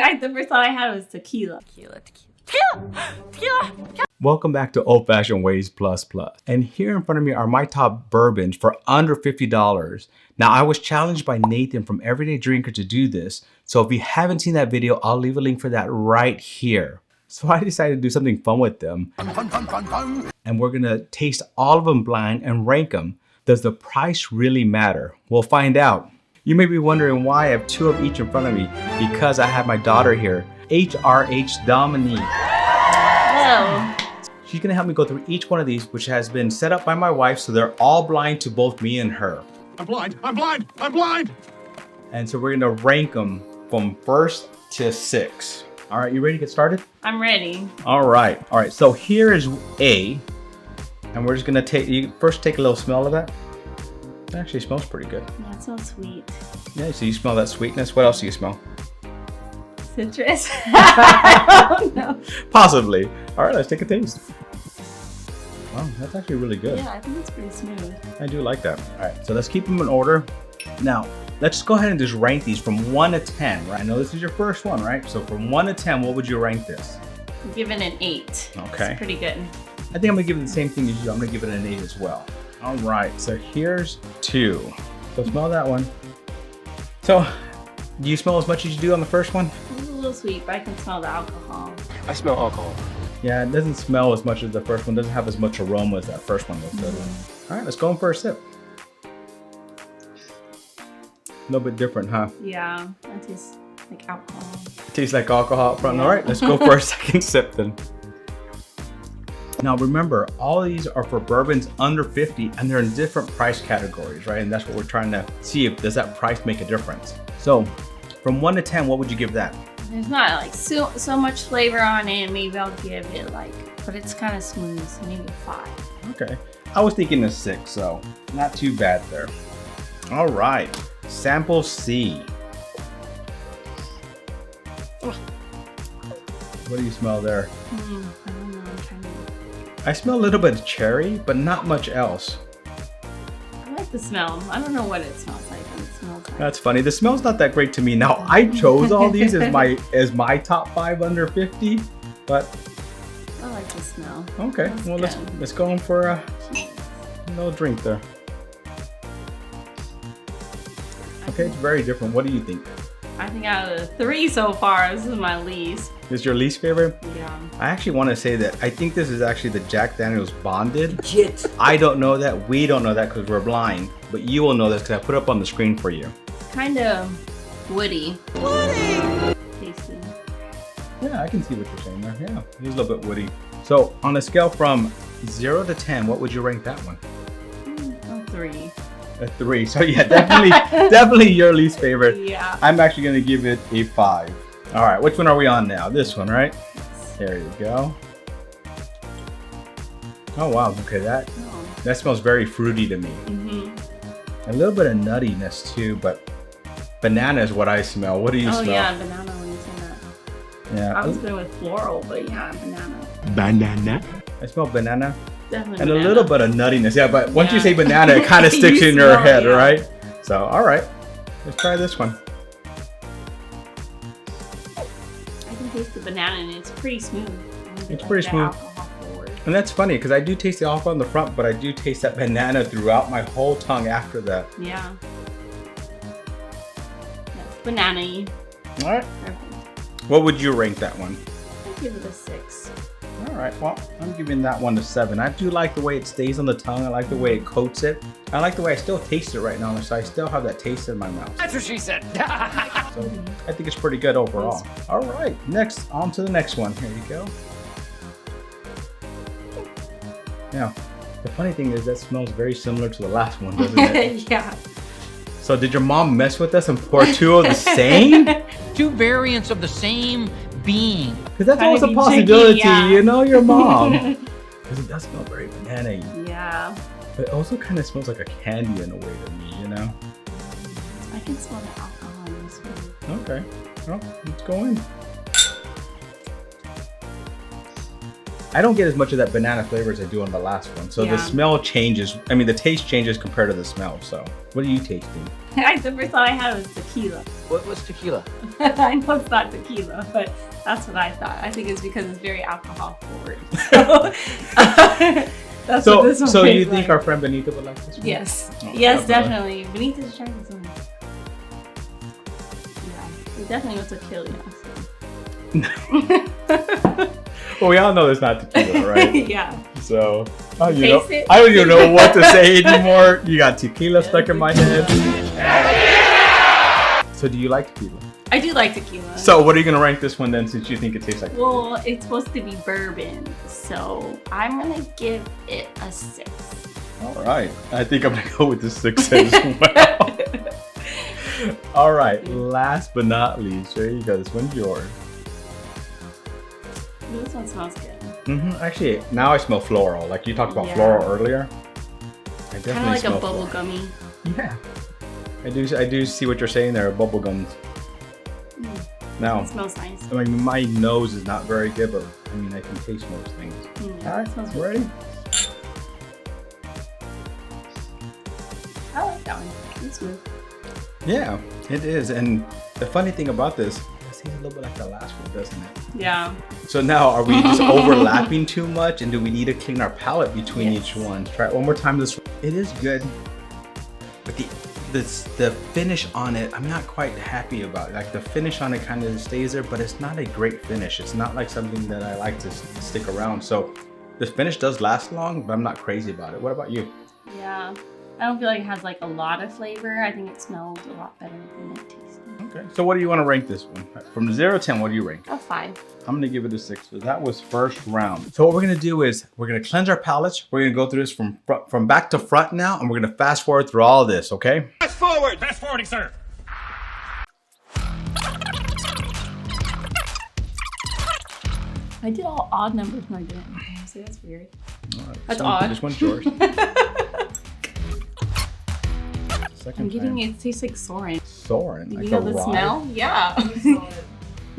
fact, the first thought I had was tequila. Tequila. Welcome back to Old Fashioned Ways Plus Plus. And here in front of me are my top bourbons for under $50. Now, I was challenged by Nathan from Everyday Drinker to do this. So if you haven't seen that video, I'll leave a link for that right here. So I decided to do something fun with them. And we're gonna taste all of them blind and rank them. Does the price really matter? We'll find out. You may be wondering why I have two of each in front of me, because I have my daughter here, HRH Dominique. Hello. She's gonna help me go through each one of these, which has been set up by my wife, so they're all blind to both me and her. I'm blind, I'm blind, I'm blind! And so we're gonna rank them from 1st to 6. All right, you ready to get started? I'm ready. All right, so here is A, and we're just gonna first take a little smell of that. It actually smells pretty good. Yeah, it smells sweet. Yeah, so you smell that sweetness. What else do you smell? Citrus? I don't know. Possibly. All right, let's take a taste. Wow, that's actually really good. Yeah, I think it's pretty smooth. I do like that. All right, so let's keep them in order. Now, let's go ahead and just rank these from 1 to 10, right? I know this is your first one, right? So from 1 to 10, what would you rank this? I'm giving it an 8. Okay. It's pretty good. I think I'm gonna give it the same thing as you. I'm gonna give it an 8 as well. All right, so here's 2. So smell that one. So, do you smell as much as you do on the first one? It's a little sweet, but I can smell the alcohol. I smell alcohol. Yeah, it doesn't smell as much as the first one. Doesn't have as much aroma as that first one does. All right, let's go in for a sip. A little bit different, huh? Yeah, that tastes like alcohol. It tastes like alcohol up front. Yeah. All right, let's go for a second sip then. Now remember, all of these are for bourbons under 50 and they're in different price categories, right? And that's what we're trying to see, if does that price make a difference. So from 1 to 10, what would you give that? There's not like so much flavor on it. Maybe I'll give it but it's kind of smooth, so maybe a 5. Okay, I was thinking a 6, so not too bad there. All right, sample C. What do you smell there? I don't know, I'm trying to... I smell a little bit of cherry, but not much else. I like the smell. I don't know what it smells like, but it smells like... That's funny. The smell's not that great to me. Now, I chose all these as my top 5 under 50, but I like the smell. okay. That's Well, good. let's go in for a Cheers. little drink there. Okay, it's very different. What do you think? I think out of the 3 so far, this is my least. This is your least favorite? Yeah. I actually want to say that I think this is actually the Jack Daniel's Bonded. Shit. I don't know that. We don't know that because we're blind, but you will know this because I put it up on the screen for you. Kind of woody. Woody! Tasty. Yeah, I can see what you're saying there. Yeah, it is a little bit woody. So on a scale from 0 to 10, what would you rank that one? A 3. A 3. So yeah, definitely your least favorite. Yeah. I'm actually gonna give it a 5. All right, which one are we on now? This one, right? There you go. Oh wow, okay, that smells very fruity to me. Mm-hmm. A little bit of nuttiness too, but banana is what I smell. What do you smell? Oh yeah, banana when you say that. Yeah. I was going with floral, but yeah, banana. Banana? I smell banana. Definitely And banana. a little bit of nuttiness. Yeah, but once you Yeah. say banana, it kind of You sticks in your smell it, head, yeah. right? So, all right, let's try this one. I can taste the banana and it's pretty smooth. It's pretty smooth. Alcohol forward. And that's funny because I do taste the alcohol on the front, but I do taste that banana throughout my whole tongue after that. Yeah. Yes, banana-y. All right. Perfect. What would you rank that one? I'd give it a 6. All right, well, I'm giving that one a 7. I do like the way it stays on the tongue. I like the way it coats it. I like the way I still taste it right now, so I still have that taste in my mouth. That's what she said. So I think it's pretty good overall. All right, next, on to the next one. Here you go. Now, the funny thing is that smells very similar to the last one, doesn't it? Yeah. So did your mom mess with us and pour 2 of the same? 2 variants of the same being. Because that's Trying always to a be possibility, cheeky, yeah. you know, your mom. Because it does smell very banana-y. Yeah. But it also kind of smells like a candy in a way to me, you know? I can smell the alcohol in this one. Okay, well, let's go in. I don't get as much of that banana flavor as I do on the last one. So the smell changes. I mean, the taste changes compared to the smell. So what are you tasting? I the first thought I had was tequila. What's tequila? I know it's not tequila, but that's what I thought. I think it's because it's very alcohol forward. So, that's what this one so you tastes think like. our friend Benita would like this one? Yes. Oh, Yes, definitely. Benita's trying this one. Yeah, it definitely was tequila. So. Well, we all know it's not tequila, right? Yeah. So, Taste it? I don't even know what to say anymore. You got tequila stuck in my head. So do you like tequila? I do like tequila. So what are you going to rank this one then, since you think it tastes like tequila? Well, it's supposed to be bourbon, so I'm going to give it a 6. All right. I think I'm going to go with the 6 as well. All right. Last but not least, there you go. This one's yours. This one smells good. Actually, now I smell floral. Like you talked about floral earlier. I definitely Kind of like smell a bubble floral. gummy. Yeah. I do see what you're saying there, bubble gums. Now, It smells nice. I mean, my nose is not very good, but I mean, I can taste most things. All right, smells you ready? I like that one. It's smooth. Yeah, it is. And the funny thing about this, it tastes a little bit like the last one, doesn't it? Yeah. So now, are we just overlapping too much, and do we need to clean our palate between each one? Try it one more time. It is good, but the finish on it, I'm not quite happy about. Like the finish on it kind of stays there, but it's not a great finish. It's not like something that I like to stick around. So the finish does last long, but I'm not crazy about it. What about you? Yeah. I don't feel like it has like a lot of flavor. I think it smells a lot better than it tastes. Okay. So what do you want to rank this one? From 0 to 10, what do you rank? A 5. I'm gonna give it a 6. So that was first round. So what we're gonna do is we're gonna cleanse our palates. We're gonna go through this from back to front now, and we're gonna fast forward through all this, okay? Fast forward! Fast forwarding, sir! I did all odd numbers when I didn't. So that's weird. All right, That's odd. This one's yours. I'm getting it tastes like Soren. Soren, Do like you know a the rye? smell? Yeah.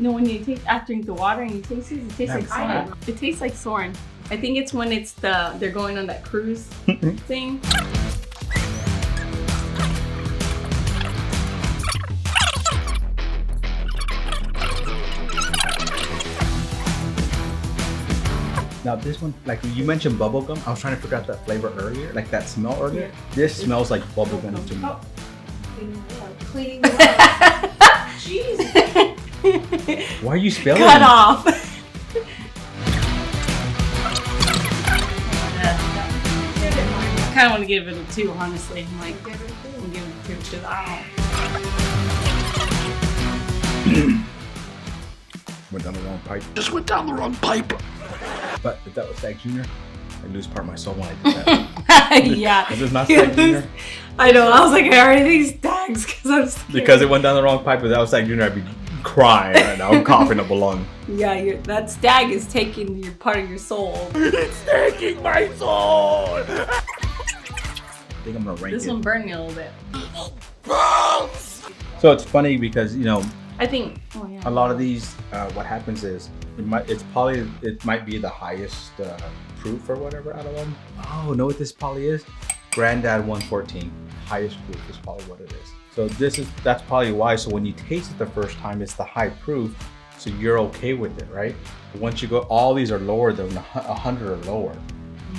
No, when you take after the water and you taste it, it tastes like Soren. It tastes like Soren. I think it's when it's they're going on that cruise thing. Now this one, like you mentioned bubblegum, I was trying to figure out that flavor earlier, like that smell earlier. This smells like bubblegum to me. Cleaning the up. Jeez. Why are you spelling Cut it? off. I kind of want to give it a 2, honestly. I'm like, I'm giving it a 2 because I Went down the wrong pipe. Just went down the wrong pipe. But if that was Stag Jr., I'd lose part of my soul when I did that. don't. Yeah. Is this not Stag Jr.? I know. I was like, I already think Stags because I'm scared. Because it went down the wrong pipe, if that was Stag Jr., I'd be crying right now. I'm coughing up a lung. Yeah, that stag is taking your part of your soul. It's taking my soul! I think I'm gonna rank This it. one burned me a little bit. So it's funny because, you know, I think. Oh yeah. a lot of these, what happens is it might be the highest proof or whatever out of them. Oh, know what this probably is? Granddad 114, highest proof is probably what it is. So that's probably why. So when you taste it the first time, it's the high proof, so you're okay with it, right? But once you go, all these are lower than 100 or lower.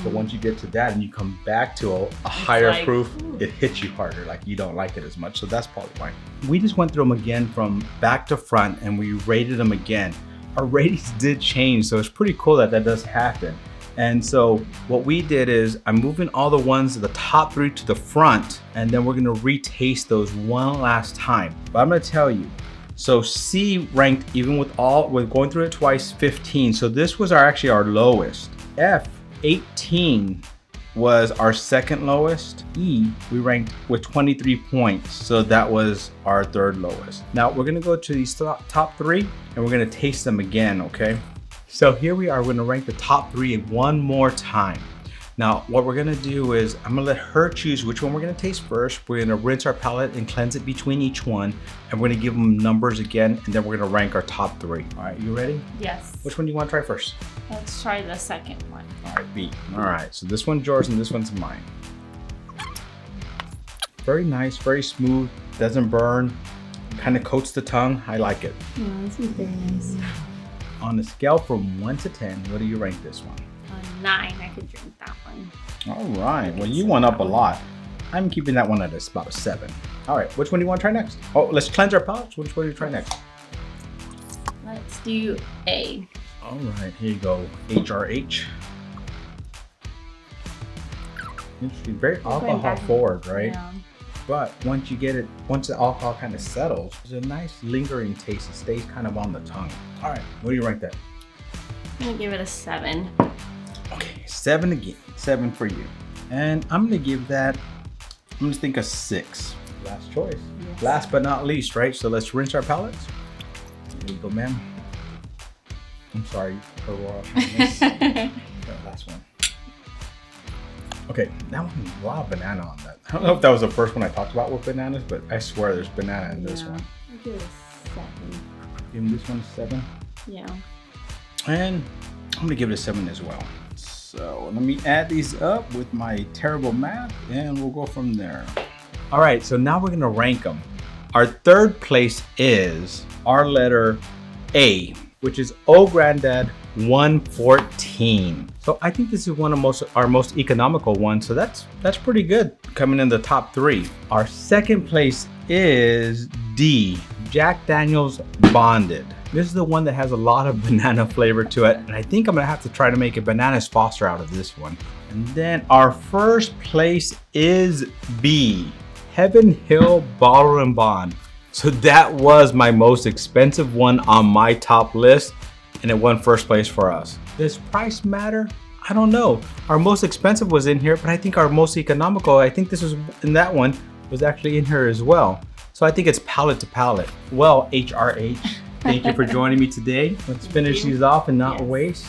So once you get to that and you come back to a higher like, proof, it hits you harder, like you don't like it as much. So that's probably why. We just went through them again from back to front and we rated them again. Our ratings did change, so it's pretty cool that does happen. And so what we did is I'm moving all the ones, the top 3 to the front, and then we're gonna retaste those one last time. But I'm gonna tell you, so C ranked, even with going through it twice, 15. So this was actually our lowest. F, 18 was our second lowest. E, we ranked with 23 points. So that was our third lowest. Now we're gonna go to these top 3 and we're gonna taste them again, okay? So here we are, we're gonna rank the top 3 one more time. Now, what we're gonna do is I'm gonna let her choose which one we're gonna taste first. We're gonna rinse our palate and cleanse it between each one. And we're gonna give them numbers again, and then we're gonna rank our top 3. All right, you ready? Yes. Which one do you wanna try first? Let's try the second one. All right, B. All right, so this one's yours and this one's mine. Very nice, very smooth, doesn't burn, kind of coats the tongue. I like it. Yeah, this is very nice. On a scale from 1 to 10, what do you rank this one? 9, I could drink that one. All right, well, you went up a lot. I'm keeping that one at about a 7. All right, which one do you want to try next? Oh, let's cleanse our palates. Which one do you try next? Let's do A. All right, here you go, HRH. Interesting, very alcohol forward, right? Yeah. But once you get it, once the alcohol kind of settles, there's a nice lingering taste. It stays kind of on the tongue. All right, what do you rank that? I'm gonna give it a 7. Okay, 7 again, 7 for you. And I'm gonna give that, I'm gonna think a 6. Last choice. Yes. Last but not least, right? So let's rinse our palates. There you go, ma'am. I'm sorry, Her Royal Highness. That last one. Okay, that one has a lot of banana on that. I don't know if that was the first one I talked about with bananas, but I swear there's banana in this one. I'll give it a 7. Give this one a 7. Yeah. And I'm gonna give it a 7 as well. So let me add these up with my terrible math and we'll go from there. All right, so now we're gonna rank them. Our 3rd place is our letter A, which is Oh Granddad 114. So I think this is one of our most economical ones. So that's pretty good, coming in the top 3. Our 2nd place is D, Jack Daniel's Bonded. This is the one that has a lot of banana flavor to it. And I think I'm gonna have to try to make a bananas Foster out of this one. And then our 1st place is B, Heaven Hill Bottle and Bond. So that was my most expensive one on my top list, and it won 1st place for us. Does price matter? I don't know. Our most expensive was in here, but I think our most economical, I think this was in that one, was actually in here as well. So I think it's palate to palate. Well, HRH, thank you for joining me today. Let's finish these off and not waste.